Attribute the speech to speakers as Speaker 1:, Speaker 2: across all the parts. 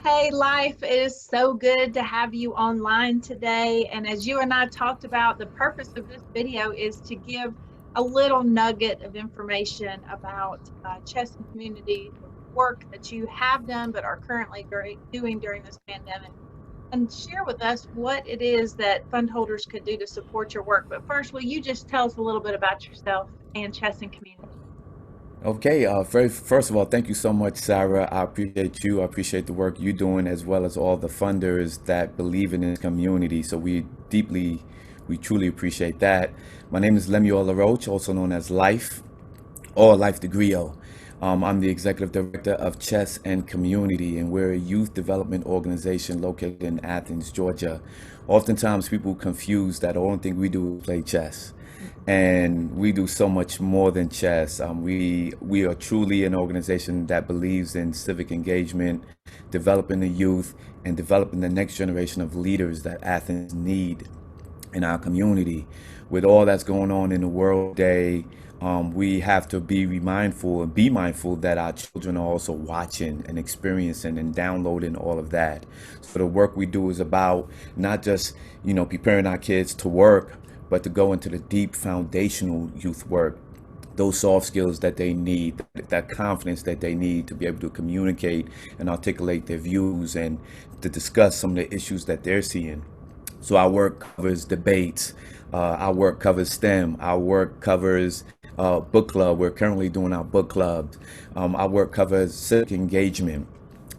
Speaker 1: Hey, life, it is so good to have you online today. And as you and I talked about, the purpose of this video is to give a little nugget of information about chess and community, the work that you have done but are currently doing during this pandemic, and share with us what it is that fund holders could do to support your work. But first, will you just tell us a little bit about yourself and chess and community?
Speaker 2: Okay, first of all, thank you so much, Sarah. I appreciate you. I appreciate the work you're doing, as well as all the funders that believe in this community. So we truly appreciate that. My name is Lemuel LaRoche, also known as Life or Life the Griot. I'm the executive director of Chess and Community, and we're a youth development organization located in Athens, Georgia. Oftentimes, people confuse that the only thing we do is play chess, and we do so much more than chess. We are truly an organization that believes in civic engagement, developing the youth, and developing the next generation of leaders that Athens need in our community. With all that's going on in the world today, we have to be mindful that our children are also watching and experiencing and downloading all of that. So the work we do is about not just, preparing our kids to work, but to go into the deep foundational youth work, those soft skills that they need, that confidence that they need to be able to communicate and articulate their views and to discuss some of the issues that they're seeing. So our work covers debates. Our work covers STEM. Our work covers book club. We're currently doing our book clubs. Our work covers civic engagement,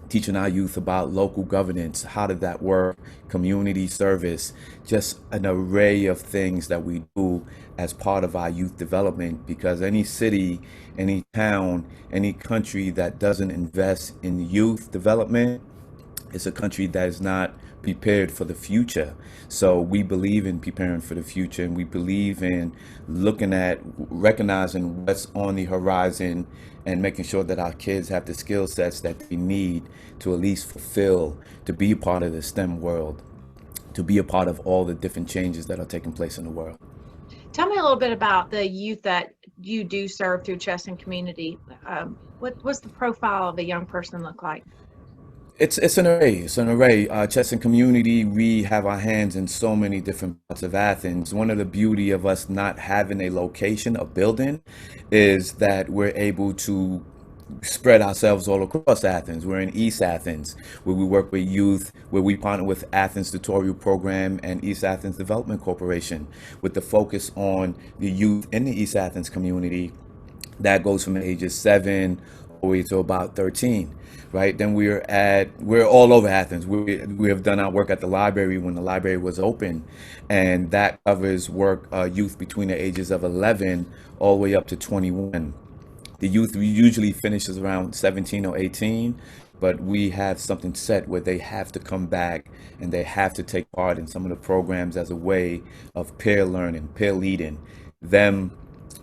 Speaker 2: teaching our youth about local governance, how did that work, community service, just an array of things that we do as part of our youth development. Because any city, any town, any country that doesn't invest in youth development, it's a country that is not prepared for the future. So we believe in preparing for the future, and we believe in looking at recognizing what's on the horizon and making sure that our kids have the skill sets that they need to at least fulfill, to be a part of the STEM world, to be a part of all the different changes that are taking place in the world.
Speaker 1: Tell me a little bit about the youth that you do serve through chess and community. What's the profile of a young person look like?
Speaker 2: It's an array. It's an array. Chess and community. We have our hands in so many different parts of Athens. One of the beauty of us not having a location, a building, is that we're able to spread ourselves all across Athens. We're in East Athens, where we work with youth, where we partner with Athens Tutorial Program and East Athens Development Corporation, with the focus on the youth in the East Athens community that goes from ages 7 all the way to about 13, right? Then we're all over Athens. We have done our work at the library when the library was open, and that covers work youth between the ages of 11 all the way up to 21. The youth usually finishes around 17 or 18, but we have something set where they have to come back and they have to take part in some of the programs as a way of peer learning, peer leading, them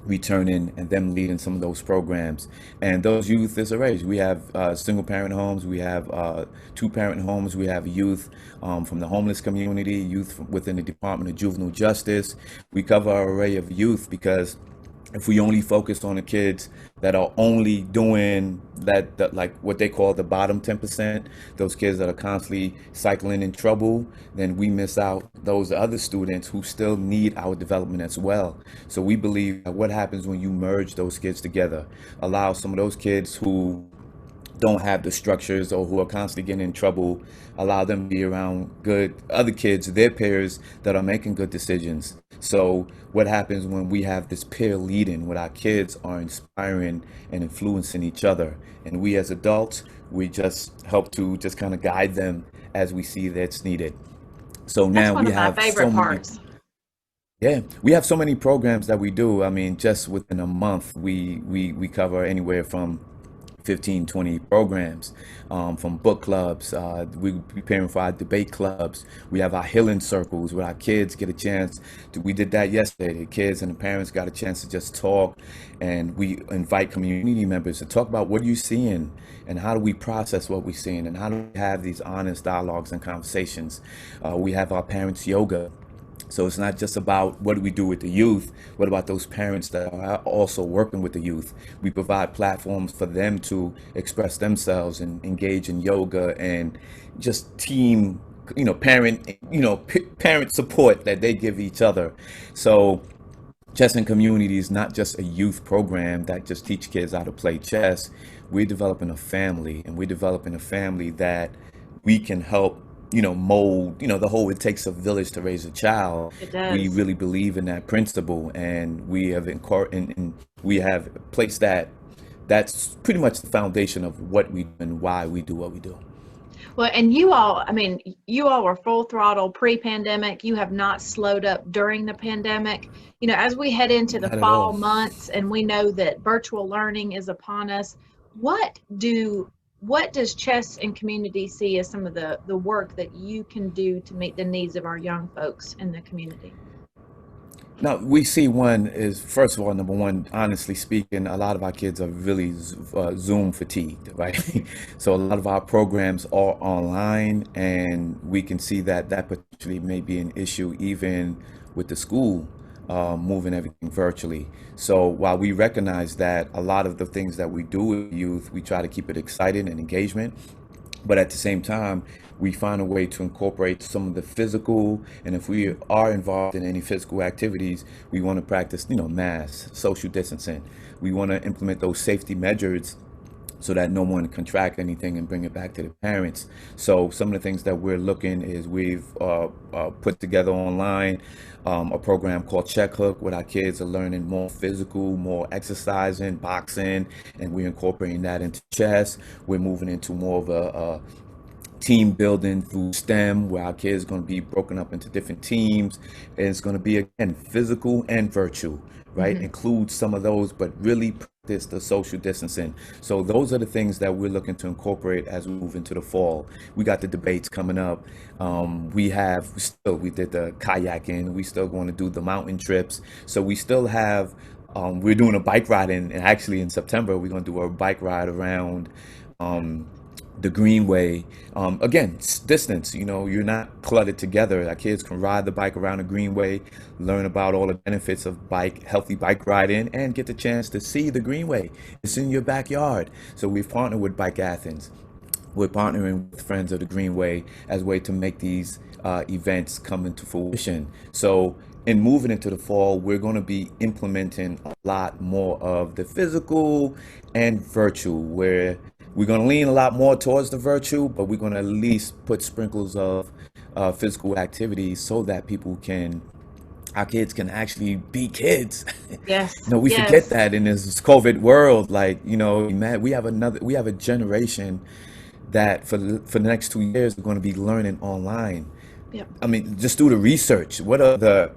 Speaker 2: returning and them leading some of those programs. And those youth is a range. We have single parent homes, we have two parent homes, we have youth from the homeless community, within the Department of Juvenile Justice. We cover an array of youth because if we only focus on the kids that are only doing that, like what they call the bottom 10%, those kids that are constantly cycling in trouble, then we miss out those other students who still need our development as well. So we believe that what happens when you merge those kids together, allow some of those kids who don't have the structures or who are constantly getting in trouble, allow them to be around good other kids, their peers that are making good decisions. So what happens when we have this peer leading, when our kids are inspiring and influencing each other, and we as adults, we just help to just kind of guide them as we see that's needed. So
Speaker 1: That's
Speaker 2: now
Speaker 1: one
Speaker 2: we
Speaker 1: of my
Speaker 2: have
Speaker 1: favorite
Speaker 2: so many.
Speaker 1: parts.
Speaker 2: Yeah, we have so many programs that we do. I mean, just within a month, we cover anywhere from 15, 20 programs, from book clubs. We're preparing for our debate clubs. We have our healing circles where our kids get a chance to, we did that yesterday. The kids and the parents got a chance to just talk, and we invite community members to talk about what you're seeing and how do we process what we're seeing and how do we have these honest dialogues and conversations. We have our parents yoga So it's not just about what do we do with the youth. What about those parents that are also working with the youth? We provide platforms for them to express themselves and engage in yoga and just team, parent support that they give each other. So chess and community is not just a youth program that just teach kids how to play chess. We're developing a family, and we're developing a family that we can help, mold, the whole it takes a village to raise a child.
Speaker 1: It
Speaker 2: We
Speaker 1: does.
Speaker 2: really believe in that principle, and we have placed that. That's pretty much the foundation of what we do and why we do what we do.
Speaker 1: Well, and you all, I mean, you all were full throttle pre-pandemic. You have not slowed up during the pandemic. As we head into the
Speaker 2: Not at
Speaker 1: fall
Speaker 2: all.
Speaker 1: months and we know that virtual learning is upon us, what do what does chess and community see as some of the work that you can do to meet the needs of our young folks in the community?
Speaker 2: Now, we see one is, first of all, number one, honestly speaking, a lot of our kids are really Zoom fatigued, right? So a lot of our programs are online, and we can see that that potentially may be an issue even with the school moving everything virtually. So while we recognize that a lot of the things that we do with youth, we try to keep it exciting and engagement, but at the same time we find a way to incorporate some of the physical, and if we are involved in any physical activities, we want to practice, mass social distancing. We want to implement those safety measures so that no one contract anything and bring it back to the parents. So some of the things that we're looking is we've put together online a program called Check Hook, where our kids are learning more physical, more exercising, boxing, and we're incorporating that into chess. We're moving into more of a team building through STEM, where our kids are going to be broken up into different teams. And it's going to be, again, physical and virtual, right?
Speaker 1: Hmm.
Speaker 2: Include some of those, but really practice the social distancing. So those are the things that we're looking to incorporate as we move into the fall. We got the debates coming up. We did the kayaking. We still going to do the mountain trips. So we still have, we're doing a bike ride and actually in September, we're going to do a bike ride around um, the greenway. Again, distance, you're not cluttered together. Our kids can ride the bike around the greenway, learn about all the benefits of healthy bike riding, and get the chance to see the greenway. It's in your backyard. So we've partnered with Bike Athens. We're partnering with Friends of the Greenway as a way to make these events come into fruition. So in moving into the fall, we're going to be implementing a lot more of the physical and virtual, where we're going to lean a lot more towards the virtual, but we're going to at least put sprinkles of physical activities so that our kids can actually be kids.
Speaker 1: Yes,
Speaker 2: We forget
Speaker 1: yes.
Speaker 2: that in this COVID world. Like, man, we have a generation that for the next 2 years are going to be learning online.
Speaker 1: Yep.
Speaker 2: I mean, just do the research. What are the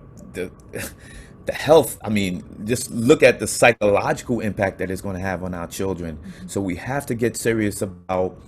Speaker 2: the health? I mean, just look at the psychological impact that it's going to have on our children.
Speaker 1: Mhm.
Speaker 2: So we have to get serious about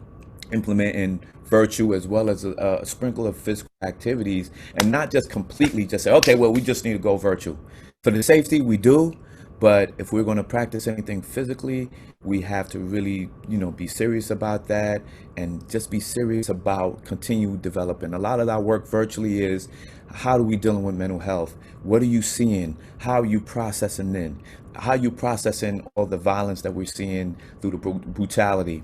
Speaker 2: implementing virtue as well as a sprinkle of physical activities, and not just completely just say, okay, well, we just need to go virtual. For the safety, we do, but if we're going to practice anything physically, we have to really, be serious about that, and just be serious about continue developing. A lot of our work virtually is, how are we dealing with mental health? What are you seeing? How are you processing in? How are you processing all the violence that we're seeing through the brutality?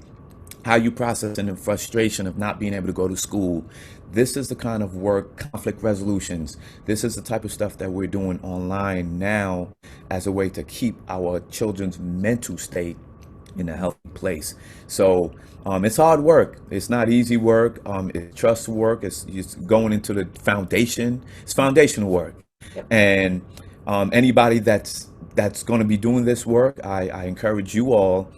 Speaker 2: How you processing the frustration of not being able to go to school. This is the kind of work, conflict resolutions. This is the type of stuff that we're doing online now as a way to keep our children's mental state in a healthy place. So it's hard work. It's not easy work. It's trust work. It's going into the foundation. It's foundational work.
Speaker 1: Yep.
Speaker 2: And anybody that's going to be doing this work, I encourage you all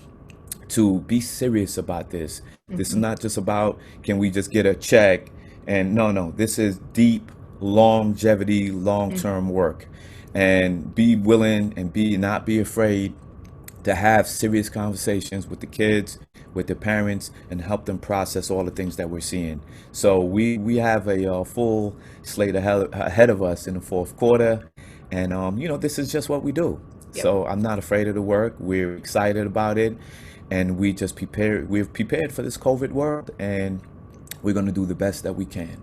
Speaker 2: to be serious about this. This is
Speaker 1: Hmm.
Speaker 2: not just about, can we just get a check? And no, this is deep longevity, long-term work. And be willing and be not be afraid to have serious conversations with the kids, with the parents, and help them process all the things that we're seeing. So we have a full slate ahead of us in the fourth quarter, and this is just what we do.
Speaker 1: Yep.
Speaker 2: So I'm not afraid of the work. We're excited about it, and we just prepared. We've prepared for this COVID world, and we're going to do the best that we can.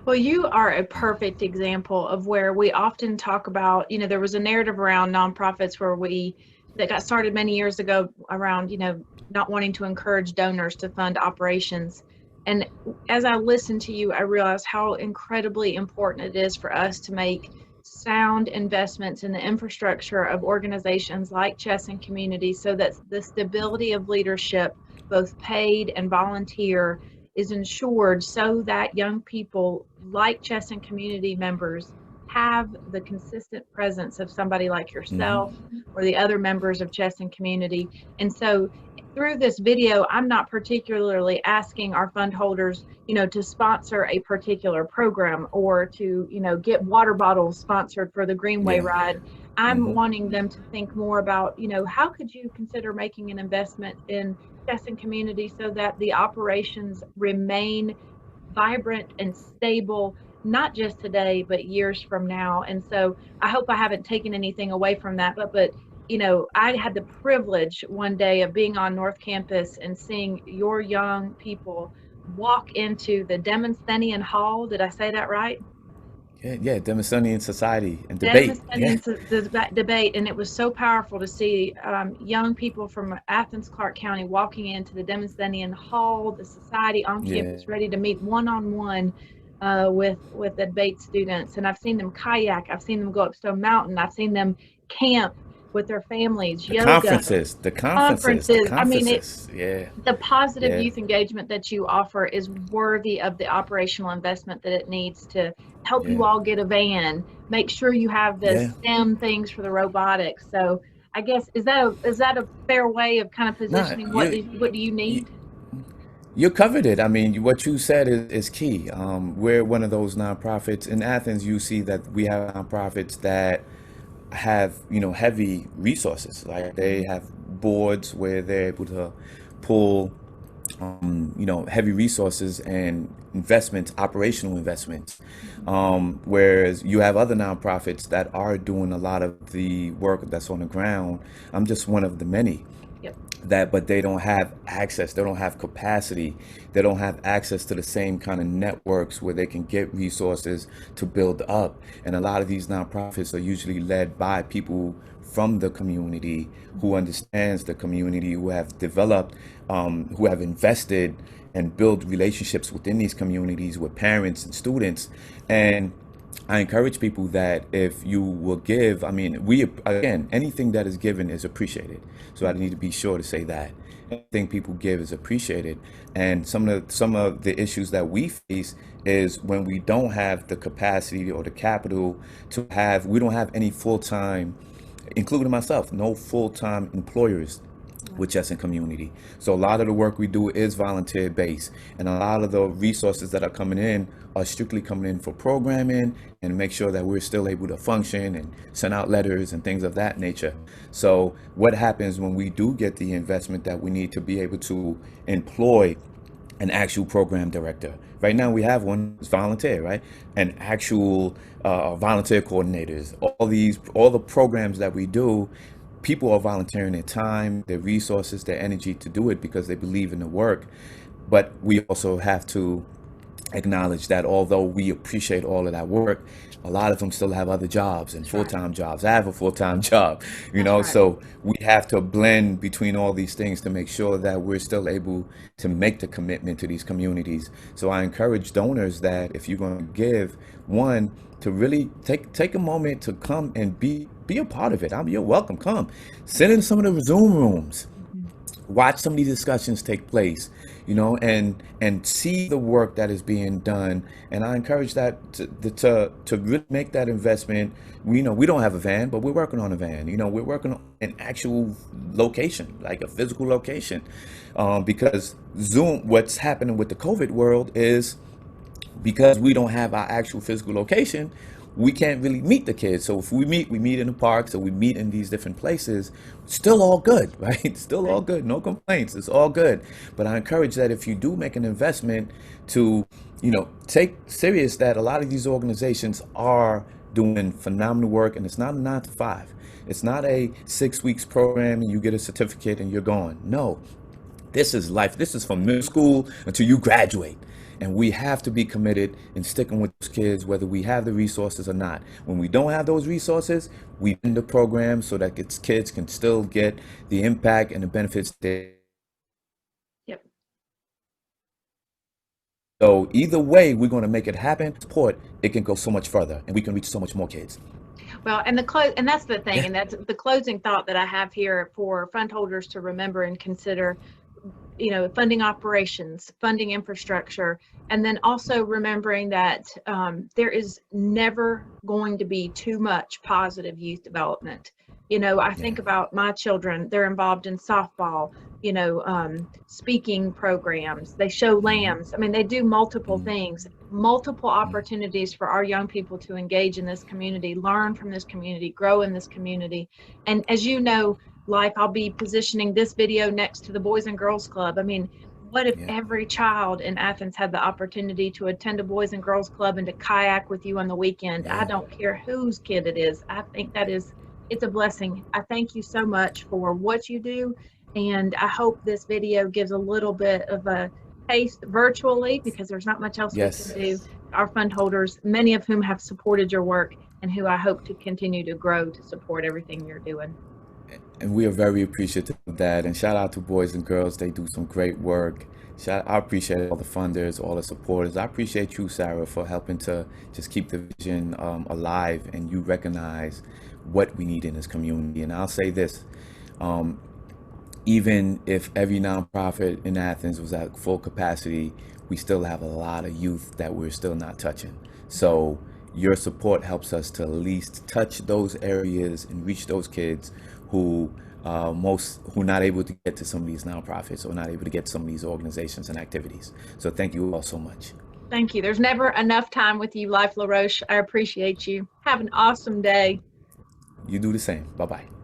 Speaker 1: Well, you are a perfect example of where we often talk about, there was a narrative around nonprofits that got started many years ago around, not wanting to encourage donors to fund operations. And as I listened to you, I realized how incredibly important it is for us to make sound investments in the infrastructure of organizations like Chess and Community so that the stability of leadership, both paid and volunteer, is ensured so that young people like Chess and Community members have the consistent presence of somebody like
Speaker 2: Hmm.
Speaker 1: yourself or the other members of Chess and Community. And so through this video, I'm not particularly asking our fund holders, to sponsor a particular program or to, get water bottles sponsored for the Greenway
Speaker 2: Yeah.
Speaker 1: ride. I'm
Speaker 2: Hmm.
Speaker 1: wanting them to think more about, how could you consider making an investment in Chess and Community so that the operations remain vibrant and stable, not just today, but years from now. And so I hope I haven't taken anything away from that. But I had the privilege one day of being on North Campus and seeing your young people walk into the Demosthenian Hall. Did I say that right?
Speaker 2: Yeah, yeah, Demosthenian society and debate. Yeah,
Speaker 1: Demosthenian debate, and it was so powerful to see young people from Athens, Clarke County walking into the Demosthenian Hall, the society on
Speaker 2: yeah.
Speaker 1: campus, ready to meet one-on-one with the debate students. And I've seen them kayak, I've seen them go up Stone Mountain, I've seen them camp with their families,
Speaker 2: The
Speaker 1: yoga,
Speaker 2: conferences, the conferences, the
Speaker 1: conferences. I mean,
Speaker 2: conferences. Yeah,
Speaker 1: the positive
Speaker 2: yeah,
Speaker 1: youth engagement that you offer is worthy of the operational investment that it needs to help
Speaker 2: yeah,
Speaker 1: you all get a van, make sure you have the
Speaker 2: yeah.
Speaker 1: STEM things for the robotics. So I guess is that a fair way of kind of
Speaker 2: Nah,
Speaker 1: positioning what do you
Speaker 2: you
Speaker 1: need?
Speaker 2: you covered it. I mean, what you said is key. We're one of those nonprofits in Athens. You see that we have nonprofits that have heavy resources. Like they have boards where they're able to pull heavy resources and investments, operational investments.
Speaker 1: Mhm.
Speaker 2: Whereas you have other nonprofits that are doing a lot of the work that's on the ground. I'm just one of the many
Speaker 1: Yep.
Speaker 2: that, but they don't have access, they don't have capacity, they don't have access to the same kind of networks where they can get resources to build up. And a lot of these nonprofits are usually led by people from the community who
Speaker 1: Mhm.
Speaker 2: understands the community, who have developed, who have invested and built relationships within these communities with parents and students. And I encourage people that if you will give, I mean, we, again, anything that is given is appreciated. So I need to be sure to say that. Anything people give is appreciated. And some of the issues that we face is when we don't have the capacity or the capital to have, we don't have any full-time, including myself, no full-time employers
Speaker 1: Right.
Speaker 2: with Chess and Community. So a lot of the work we do is volunteer based, and a lot of the resources that are coming in are strictly coming in for programming and make sure that we're still able to function and send out letters and things of that nature. So what happens when we do get the investment that we need to be able to employ an actual program director? Right now we have one who's volunteer, right? And actual volunteer coordinators. All the programs that we do, people are volunteering their time, their resources, their energy to do it because they believe in the work. But we also have to acknowledge that although we appreciate all of that work, a lot of them still have other jobs and
Speaker 1: That's right.
Speaker 2: full-time jobs. I have a full-time job,
Speaker 1: That's right.
Speaker 2: so we have to blend between all these things to make sure that we're still able to make the commitment to these communities. So I encourage donors that if you're going to give, one, to really take a moment to come and be a part of it. You're welcome. Come, sit in some of the Zoom rooms,
Speaker 1: Mhm.
Speaker 2: watch some of these discussions take place, and see the work that is being done. And I encourage that to really make that investment. We don't have a van, but we're working on a van. We're working on an actual location, like a physical location, because Zoom. What's happening with the COVID world is because we don't have our actual physical location, we can't really meet the kids. So if we meet in the parks or we meet in these different places, still all good, right? Still all
Speaker 1: Right.
Speaker 2: good, no complaints, it's all good. But I encourage that if you do make an investment to, take serious that a lot of these organizations are doing phenomenal work, and it's not a 9 to 5. It's not a 6 weeks program and you get a certificate and you're gone. No, this is life. This is from middle school until you graduate. And we have to be committed in sticking with those kids, whether we have the resources or not. When we don't have those resources, we end the program so that kids can still get the impact and the benefits they.
Speaker 1: Yep.
Speaker 2: So either way, we're going to make it happen. Support, it can go so much further, and we can reach so much more kids.
Speaker 1: Well, and that's the thing,
Speaker 2: Yeah.
Speaker 1: and that's the closing thought that I have here for fund holders to remember and consider, funding operations, funding infrastructure, and then also remembering that there is never going to be too much positive youth development. I
Speaker 2: Yeah.
Speaker 1: think about my children, they're involved in softball, speaking programs, they show
Speaker 2: Hmm.
Speaker 1: lambs. I mean, they do multiple
Speaker 2: Hmm.
Speaker 1: things, multiple opportunities for our young people to engage in this community, learn from this community, grow in this community. And as you know, life, I'll be positioning this video next to the Boys and Girls Club. I mean, what if
Speaker 2: Yeah.
Speaker 1: every child in Athens had the opportunity to attend a Boys and Girls Club and to kayak with you on the weekend? I
Speaker 2: Yeah.
Speaker 1: don't care whose kid it is. I think it's a blessing. I thank you so much for what you do. And I hope this video gives a little bit of a taste virtually, because there's not much else we can
Speaker 2: Yes.
Speaker 1: do. Our fund holders, many of whom have supported your work and who I hope to continue to grow to support everything you're doing.
Speaker 2: And we are very appreciative of that. And shout out to boys and girls. They do some great work. I appreciate all the funders, all the supporters. I appreciate you, Sarah, for helping to just keep the vision alive, and you recognize what we need in this community. And I'll say this, um, even if every nonprofit in Athens was at full capacity, we still have a lot of youth that we're still not touching. So your support helps us to at least touch those areas and reach those kids who who not able to get to some of these nonprofits or not able to get to some of these organizations and activities. So thank you all so much.
Speaker 1: Thank you. There's never enough time with you, Life LaRoche. I appreciate you. Have an awesome day.
Speaker 2: You do the same. Bye bye.